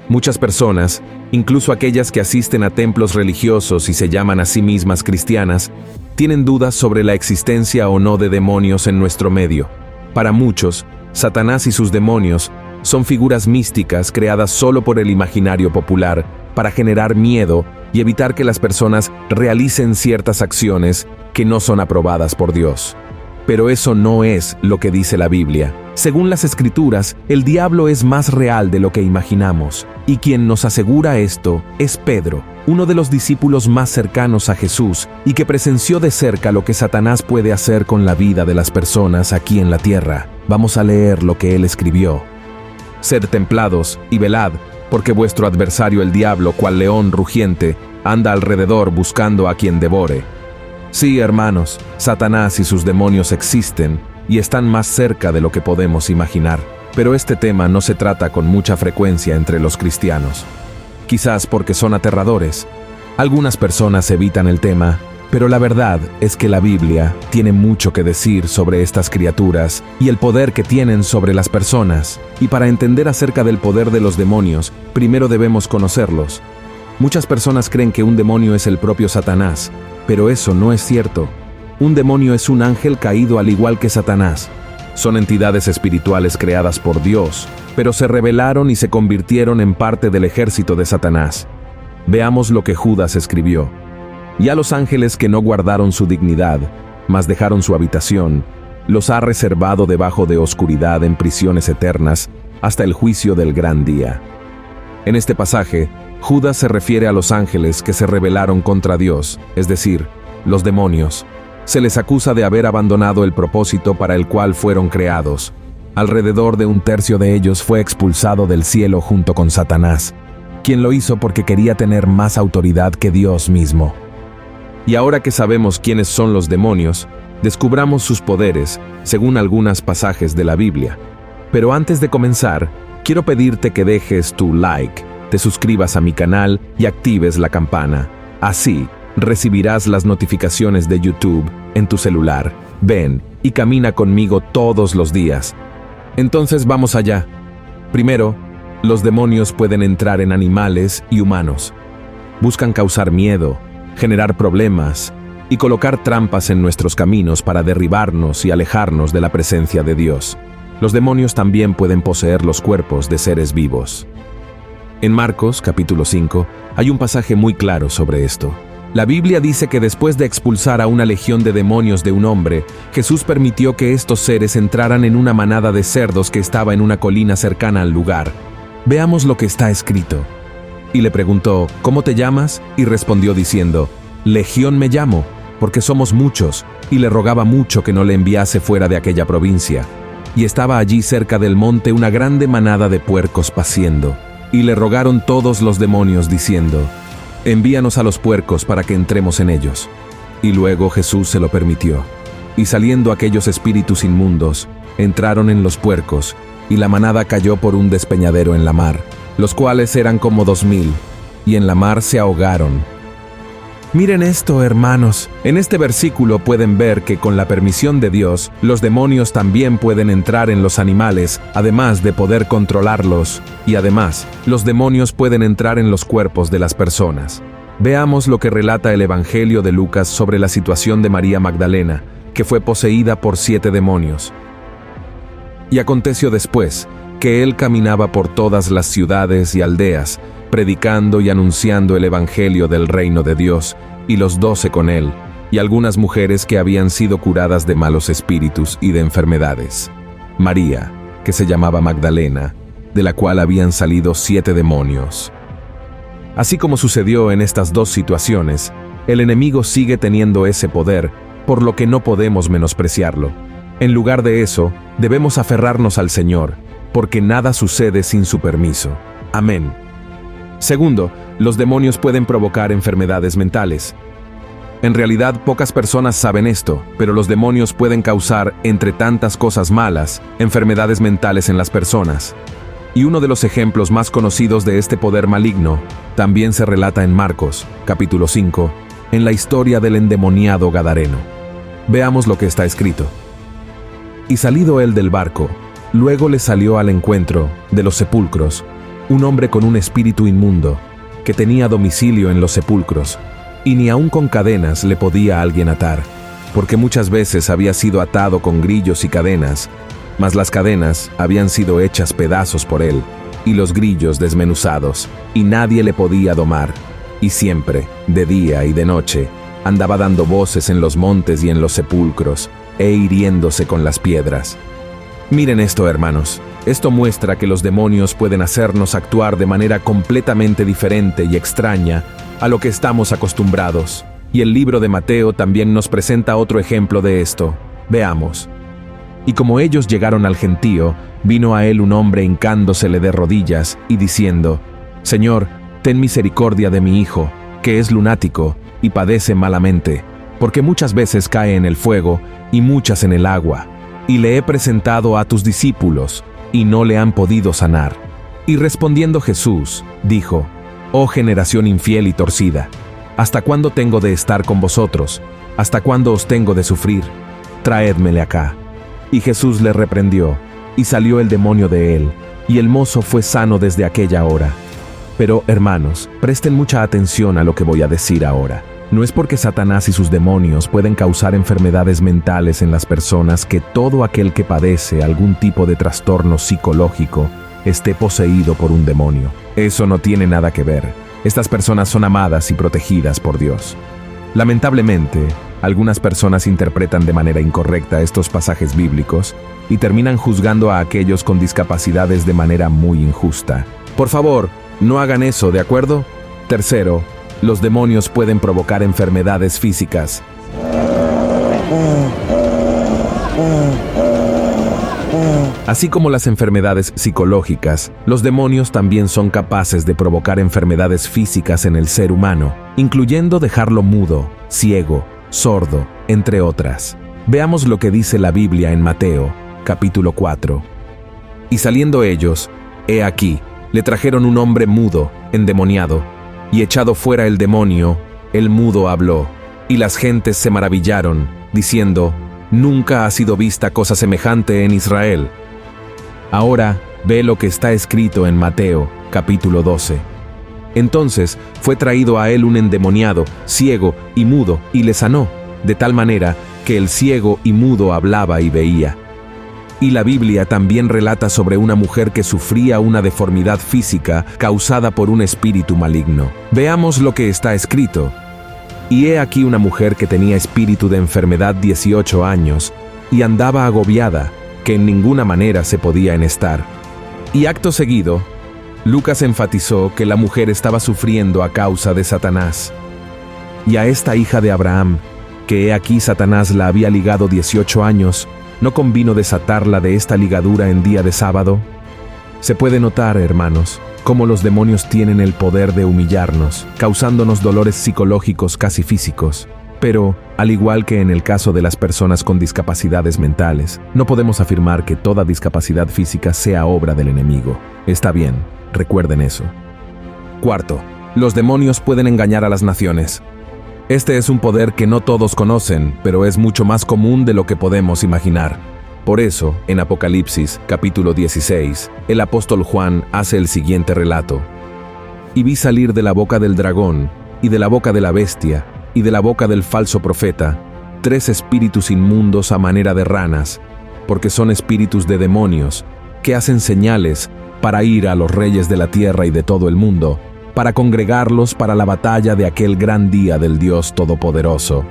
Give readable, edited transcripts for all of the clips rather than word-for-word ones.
Muchas personas, incluso aquellas que asisten a templos religiosos y se llaman a sí mismas cristianas, tienen dudas sobre la existencia o no de demonios en nuestro medio. Para muchos, Satanás y sus demonios son figuras místicas creadas solo por el imaginario popular para generar miedo y evitar que las personas realicen ciertas acciones que no son aprobadas por Dios. Pero eso no es lo que dice la Biblia. Según las Escrituras, el diablo es más real de lo que imaginamos, y quien nos asegura esto es Pedro, uno de los discípulos más cercanos a Jesús y que presenció de cerca lo que Satanás puede hacer con la vida de las personas aquí en la tierra. Vamos a leer lo que él escribió. Sed templados y velad, porque vuestro adversario el diablo, cual león rugiente, anda alrededor buscando a quien devore. Sí, hermanos, Satanás y sus demonios existen y están más cerca de lo que podemos imaginar. Pero este tema no se trata con mucha frecuencia entre los cristianos. Quizás porque son aterradores. Algunas personas evitan el tema, pero la verdad es que la Biblia tiene mucho que decir sobre estas criaturas y el poder que tienen sobre las personas. Y para entender acerca del poder de los demonios, primero debemos conocerlos. Muchas personas creen que un demonio es el propio Satanás, pero eso no es cierto. Un demonio es un ángel caído al igual que Satanás. Son entidades espirituales creadas por Dios, pero se rebelaron y se convirtieron en parte del ejército de Satanás. Veamos lo que Judas escribió. Y a los ángeles que no guardaron su dignidad, mas dejaron su habitación, los ha reservado debajo de oscuridad en prisiones eternas hasta el juicio del gran día. En este pasaje, Judas se refiere a los ángeles que se rebelaron contra Dios, es decir, los demonios. Se les acusa de haber abandonado el propósito para el cual fueron creados. Alrededor de un tercio de ellos fue expulsado del cielo junto con Satanás, quien lo hizo porque quería tener más autoridad que Dios mismo. Y ahora que sabemos quiénes son los demonios, descubramos sus poderes, según algunos pasajes de la Biblia. Pero antes de comenzar, quiero pedirte que dejes tu like, te suscribas a mi canal y actives la campana. Así, recibirás las notificaciones de YouTube en tu celular. Ven y camina conmigo todos los días. Entonces vamos allá. Primero, los demonios pueden entrar en animales y humanos. Buscan causar miedo, generar problemas y colocar trampas en nuestros caminos para derribarnos y alejarnos de la presencia de Dios. Los demonios también pueden poseer los cuerpos de seres vivos. En Marcos, capítulo 5, hay un pasaje muy claro sobre esto. La Biblia dice que después de expulsar a una legión de demonios de un hombre, Jesús permitió que estos seres entraran en una manada de cerdos que estaba en una colina cercana al lugar. Veamos lo que está escrito. Y le preguntó, ¿cómo te llamas? Y respondió diciendo, Legión me llamo, porque somos muchos, y le rogaba mucho que no le enviase fuera de aquella provincia. Y estaba allí cerca del monte una grande manada de puercos paciendo. Y le rogaron todos los demonios diciendo, envíanos a los puercos para que entremos en ellos. Y luego Jesús se lo permitió. Y saliendo aquellos espíritus inmundos, entraron en los puercos, y la manada cayó por un despeñadero en la mar, los cuales eran como 2000, y en la mar se ahogaron. Miren esto, hermanos. En este versículo pueden ver que con la permisión de Dios, los demonios también pueden entrar en los animales, además de poder controlarlos. Y además, los demonios pueden entrar en los cuerpos de las personas. Veamos lo que relata el Evangelio de Lucas sobre la situación de María Magdalena, que fue poseída por 7 demonios. Y aconteció después, que él caminaba por todas las ciudades y aldeas, predicando y anunciando el Evangelio del reino de Dios, y los 12 con él, y algunas mujeres que habían sido curadas de malos espíritus y de enfermedades. María, que se llamaba Magdalena, de la cual habían salido 7 demonios. Así como sucedió en estas dos situaciones, el enemigo sigue teniendo ese poder, por lo que no podemos menospreciarlo. En lugar de eso, debemos aferrarnos al Señor, porque nada sucede sin su permiso. Amén. Segundo, los demonios pueden provocar enfermedades mentales. En realidad, pocas personas saben esto, pero los demonios pueden causar, entre tantas cosas malas, enfermedades mentales en las personas. Y uno de los ejemplos más conocidos de este poder maligno también se relata en Marcos, capítulo 5, en la historia del endemoniado Gadareno. Veamos lo que está escrito. Y salido él del barco, luego le salió al encuentro de los sepulcros un hombre con un espíritu inmundo, que tenía domicilio en los sepulcros, y ni aun con cadenas le podía alguien atar, porque muchas veces había sido atado con grillos y cadenas, mas las cadenas habían sido hechas pedazos por él, y los grillos desmenuzados, y nadie le podía domar, y siempre, de día y de noche, andaba dando voces en los montes y en los sepulcros, e hiriéndose con las piedras. Miren esto, hermanos. Esto muestra que los demonios pueden hacernos actuar de manera completamente diferente y extraña a lo que estamos acostumbrados. Y el libro de Mateo también nos presenta otro ejemplo de esto. Veamos. Y como ellos llegaron al gentío, vino a él un hombre hincándosele de rodillas y diciendo: Señor, ten misericordia de mi hijo, que es lunático y padece malamente, porque muchas veces cae en el fuego y muchas en el agua. Y le he presentado a tus discípulos, y no le han podido sanar. Y respondiendo Jesús, dijo: Oh generación infiel y torcida, ¿hasta cuándo tengo de estar con vosotros? ¿Hasta cuándo os tengo de sufrir? Traédmele acá. Y Jesús le reprendió, y salió el demonio de él, y el mozo fue sano desde aquella hora. Pero, hermanos, presten mucha atención a lo que voy a decir ahora. No es porque Satanás y sus demonios pueden causar enfermedades mentales en las personas que todo aquel que padece algún tipo de trastorno psicológico esté poseído por un demonio. Eso no tiene nada que ver. Estas personas son amadas y protegidas por Dios. Lamentablemente, algunas personas interpretan de manera incorrecta estos pasajes bíblicos y terminan juzgando a aquellos con discapacidades de manera muy injusta. Por favor, no hagan eso, ¿de acuerdo? Tercero, los demonios pueden provocar enfermedades físicas. Así como las enfermedades psicológicas, los demonios también son capaces de provocar enfermedades físicas en el ser humano, incluyendo dejarlo mudo, ciego, sordo, entre otras. Veamos lo que dice la Biblia en Mateo, capítulo 4. Y saliendo ellos, he aquí, le trajeron un hombre mudo, endemoniado, y echado fuera el demonio, el mudo habló, y las gentes se maravillaron, diciendo: Nunca ha sido vista cosa semejante en Israel. Ahora ve lo que está escrito en Mateo, capítulo 12. Entonces fue traído a él un endemoniado, ciego y mudo, y le sanó, de tal manera que el ciego y mudo hablaba y veía. Y la Biblia también relata sobre una mujer que sufría una deformidad física causada por un espíritu maligno. Veamos lo que está escrito. Y he aquí una mujer que tenía espíritu de enfermedad 18 años, y andaba agobiada, que en ninguna manera se podía enestar. Y acto seguido, Lucas enfatizó que la mujer estaba sufriendo a causa de Satanás. Y a esta hija de Abraham, que he aquí Satanás la había ligado 18 años, ¿no convino desatarla de esta ligadura en día de sábado? Se puede notar, hermanos, cómo los demonios tienen el poder de humillarnos, causándonos dolores psicológicos casi físicos. Pero, al igual que en el caso de las personas con discapacidades mentales, no podemos afirmar que toda discapacidad física sea obra del enemigo. Está bien, recuerden eso. Cuarto, los demonios pueden engañar a las naciones. Este es un poder que no todos conocen, pero es mucho más común de lo que podemos imaginar. Por eso, en Apocalipsis, capítulo 16, el apóstol Juan hace el siguiente relato. Y vi salir de la boca del dragón, y de la boca de la bestia, y de la boca del falso profeta, 3 espíritus inmundos a manera de ranas, porque son espíritus de demonios, que hacen señales para ir a los reyes de la tierra y de todo el mundo, para congregarlos para la batalla de aquel gran día del Dios Todopoderoso.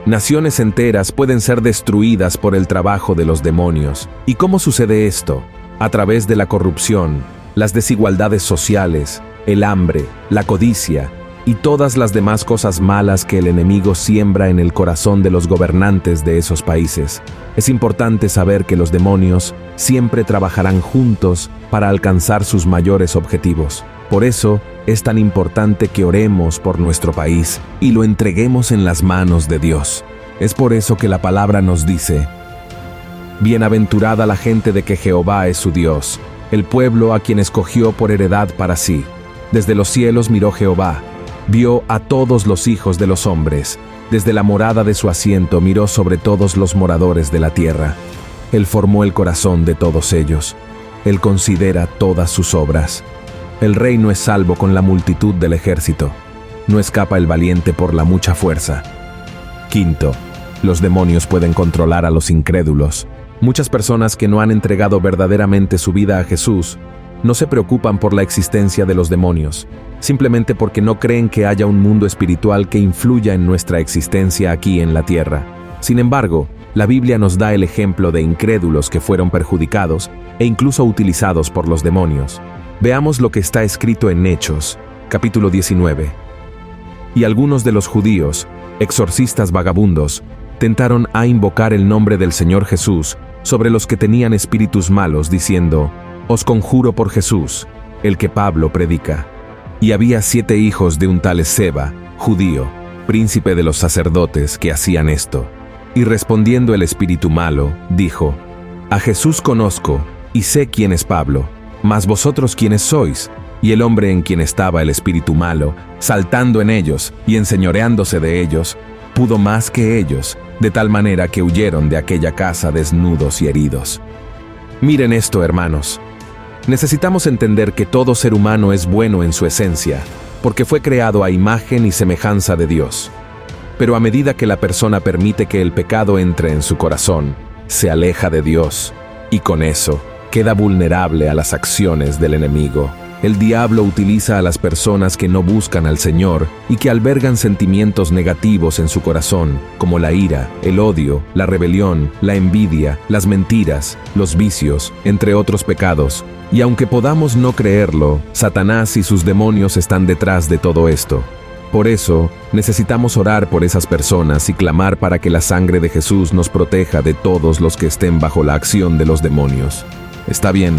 Naciones enteras pueden ser destruidas por el trabajo de los demonios. ¿Y cómo sucede esto? A través de la corrupción, las desigualdades sociales, el hambre, la codicia y todas las demás cosas malas que el enemigo siembra en el corazón de los gobernantes de esos países. Es importante saber que los demonios siempre trabajarán juntos para alcanzar sus mayores objetivos. Por eso, es tan importante que oremos por nuestro país y lo entreguemos en las manos de Dios. Es por eso que la palabra nos dice: Bienaventurada la gente de que Jehová es su Dios, el pueblo a quien escogió por heredad para sí. Desde los cielos miró Jehová, vio a todos los hijos de los hombres. Desde la morada de su asiento miró sobre todos los moradores de la tierra. Él formó el corazón de todos ellos. Él considera todas sus obras. El rey no es salvo con la multitud del ejército. No escapa el valiente por la mucha fuerza. Quinto, los demonios pueden controlar a los incrédulos. Muchas personas que no han entregado verdaderamente su vida a Jesús no se preocupan por la existencia de los demonios, simplemente porque no creen que haya un mundo espiritual que influya en nuestra existencia aquí en la tierra. Sin embargo, la Biblia nos da el ejemplo de incrédulos que fueron perjudicados e incluso utilizados por los demonios. Veamos lo que está escrito en Hechos, capítulo 19. Y algunos de los judíos, exorcistas vagabundos, tentaron a invocar el nombre del Señor Jesús sobre los que tenían espíritus malos, diciendo: «Os conjuro por Jesús, el que Pablo predica». Y había 7 hijos de un tal Esceva, judío, príncipe de los sacerdotes, que hacían esto. Y respondiendo el espíritu malo, dijo: «A Jesús conozco, y sé quién es Pablo, mas vosotros quiénes sois». Y el hombre en quien estaba el espíritu malo, saltando en ellos y enseñoreándose de ellos, pudo más que ellos, de tal manera que huyeron de aquella casa desnudos y heridos. Miren esto, hermanos. Necesitamos entender que todo ser humano es bueno en su esencia, porque fue creado a imagen y semejanza de Dios. Pero a medida que la persona permite que el pecado entre en su corazón, se aleja de Dios, y con eso queda vulnerable a las acciones del enemigo. El diablo utiliza a las personas que no buscan al Señor y que albergan sentimientos negativos en su corazón, como la ira, el odio, la rebelión, la envidia, las mentiras, los vicios, entre otros pecados. Y aunque podamos no creerlo, Satanás y sus demonios están detrás de todo esto. Por eso, necesitamos orar por esas personas y clamar para que la sangre de Jesús nos proteja de todos los que estén bajo la acción de los demonios. Está bien.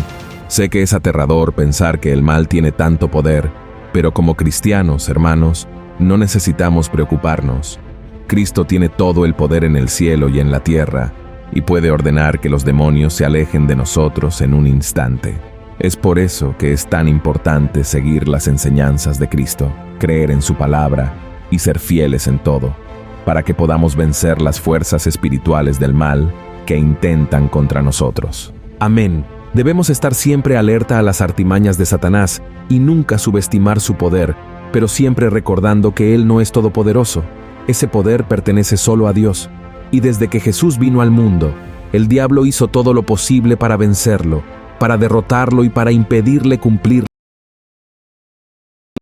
Sé que es aterrador pensar que el mal tiene tanto poder, pero como cristianos, hermanos, no necesitamos preocuparnos. Cristo tiene todo el poder en el cielo y en la tierra, y puede ordenar que los demonios se alejen de nosotros en un instante. Es por eso que es tan importante seguir las enseñanzas de Cristo, creer en su palabra y ser fieles en todo, para que podamos vencer las fuerzas espirituales del mal que intentan contra nosotros. Amén. Debemos estar siempre alerta a las artimañas de Satanás y nunca subestimar su poder, pero siempre recordando que Él no es todopoderoso. Ese poder pertenece solo a Dios. Y desde que Jesús vino al mundo, el diablo hizo todo lo posible para vencerlo, para derrotarlo y para impedirle cumplir